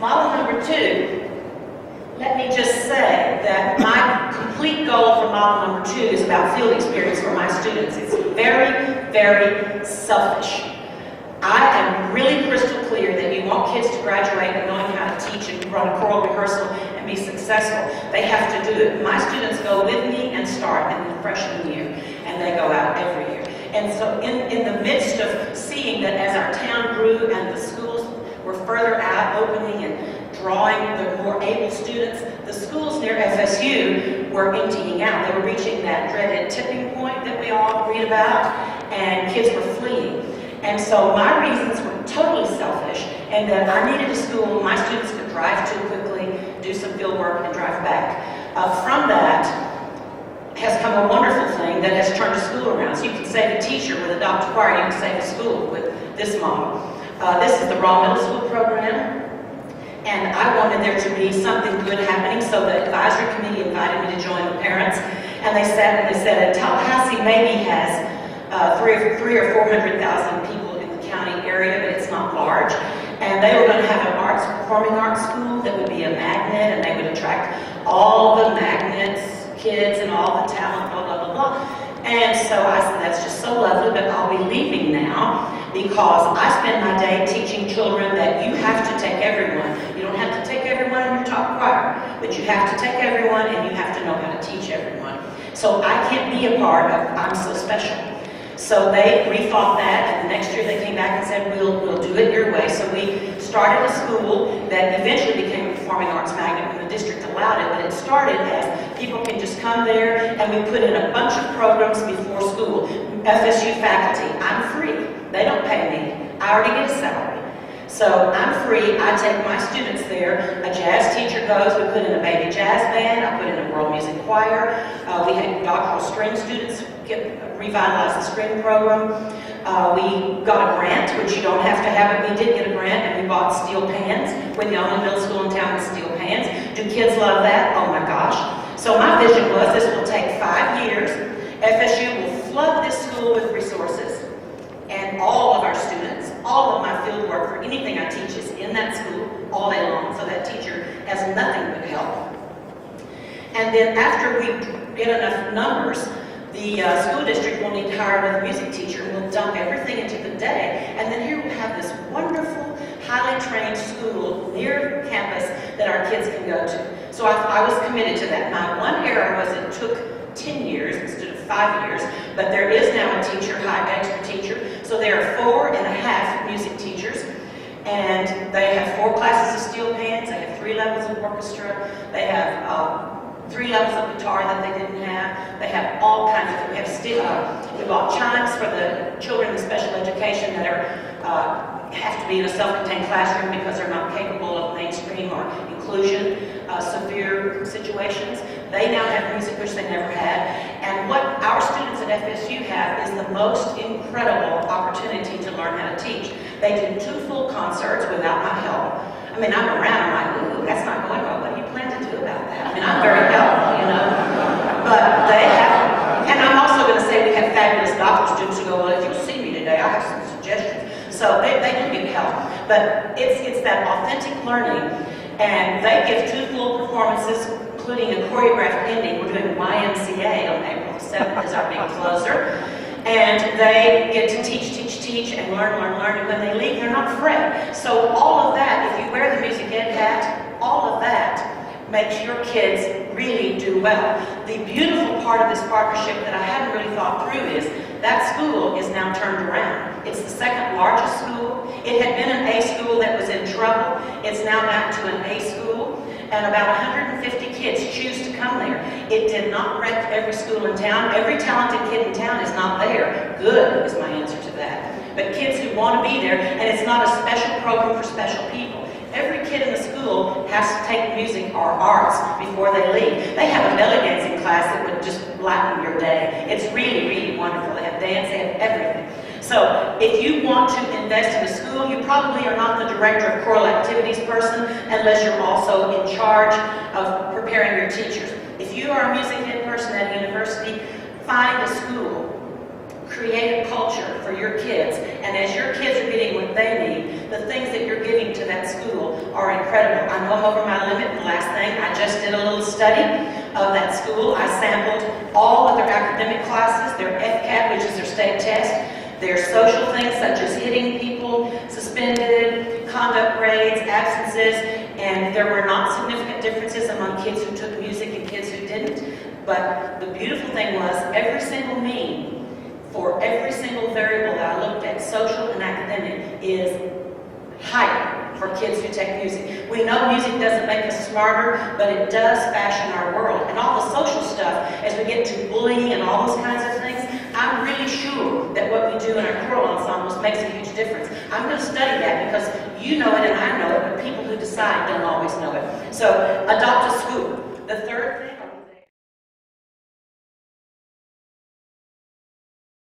Model number 2, let me just say that my complete goal for model number 2 is about field experience for my students. It's very, very selfish. I am really crystal clear that you want kids to graduate knowing how to teach and run a choral rehearsal and be successful. They have to do it. My students go with me and start in the freshman year, and they go out every year. And so in the midst of seeing that as our town grew and the schools were further out, opening and drawing the more able students, the schools near FSU were emptying out. They were reaching that dreaded tipping point that we all read about, and kids were fleeing. And so my reasons were totally selfish, and that I needed a school my students could drive to quickly, do some field work, and drive back. From that has come a wonderful thing that has turned a school around. So you can save a teacher with Adopt a Choir, you can save a school with this model. This is the Raw Middle School program, and I wanted there to be something good happening, so the advisory committee invited me to join the parents, and they said, Tallahassee maybe has 300,000 or 400,000 people in the county area, but it's not large. And they were going to have an performing arts school that would be a magnet, and they would attract all the magnets, kids, and all the talent, blah, blah, blah, blah. And so I said, that's just so lovely, but I'll be leaving now because I spend my day teaching children that you have to take everyone. You don't have to take everyone in your top choir, but you have to take everyone, and you have to know how to teach everyone. So I can't be a part of I'm so special. So they rethought that, and the next year they came back and said, we'll do it your way. So we started a school that eventually became a performing arts magnet when the district allowed it, but it started as people can just come there, and we put in a bunch of programs before school. FSU faculty, I'm free. They don't pay me. I already get a salary. So I'm free. I take my students there. A jazz teacher goes. We put in a baby jazz band. I put in a world music choir. We had doctoral string students revitalize the string program. We got a grant, which you don't have to have it. We did get a grant, and we bought steel pans. We're the only middle school in town with steel pans. Do kids love that? Oh my gosh. So my vision was this will take 5 years. FSU will flood this school with resources, and all of our students, all of my field work for anything I teach is in that school all day long, so that teacher has nothing but help. And then after we get enough numbers, the school district will need to hire another music teacher, and we'll dump everything into the day. And then here we'll have this wonderful, highly trained school near campus that our kids can go to. So I was committed to that. My one error was it took 10 years instead of 5 years, but there is now a teacher, extra teacher. So there are 4.5 music teachers, and they have 4 classes of steel pans, they have 3 levels of orchestra, they have 3 levels of guitar that they didn't have. They have all kinds of, we bought chimes for the children in special education that have to be in a self-contained classroom because they're not capable of mainstream or inclusion, severe situations. They now have music which they never had. And what our students at FSU have is the most incredible opportunity to learn how to teach. They do 2 full concerts without my help. I mean, I'm around, I'm like, ooh, that's not going well. What do you plan to do about that? I mean, I'm very helpful, you know. But they have, and I'm also going to say we have fabulous doctoral students who go, well, if you'll see me today, I have some suggestions. So they do get help. But it's that authentic learning. And they give 2 full performances, including a choreographed ending. We're doing YMCA on April 7th as our big closer. And they get to teach, and learn. And when they leave, they're not afraid. So all of that, if you wear the music ed hat, all of that makes your kids really do well. The beautiful part of this partnership that I hadn't really thought through is that school is now turned around. It's the 2nd largest school. It had been an A school that was in trouble. It's now back to an A school. And about 150 kids choose to come there. It did not wreck every school in town. Every talented kid in town is not there. Good is my answer to that. But kids who want to be there, and it's not a special program for special people. Every kid in the school has to take music or arts before they leave. They have a belly dancing class that would just lighten your day. It's really, really wonderful. They have dance, they have everything. So if you want to invest in a school, you probably are not the director of choral activities person unless you're also in charge of preparing your teachers. If you are a music ed person at a university, find a school, create a culture for your kids, and And as your kids are getting what they need, the things that you're giving to that school are incredible. I know I'm over my limit. And the last thing, I just did a little study of that school. I sampled all of their academic classes, their FCAT, which is their state test, their social things such as hitting people, suspended, conduct grades, absences, and there were not significant differences among kids who took music and kids who didn't. But the beautiful thing was every single mean for every single variable that I looked at, social and academic, is higher for kids who take music. We know music doesn't make us smarter, but it does fashion our world. And all the social stuff, as we get to bullying and all those kinds of things, I'm really sure that what we do in our choral ensembles makes a huge difference. I'm going to study that because you know it and I know it, but people who decide don't always know it. So adopt a school. The third thing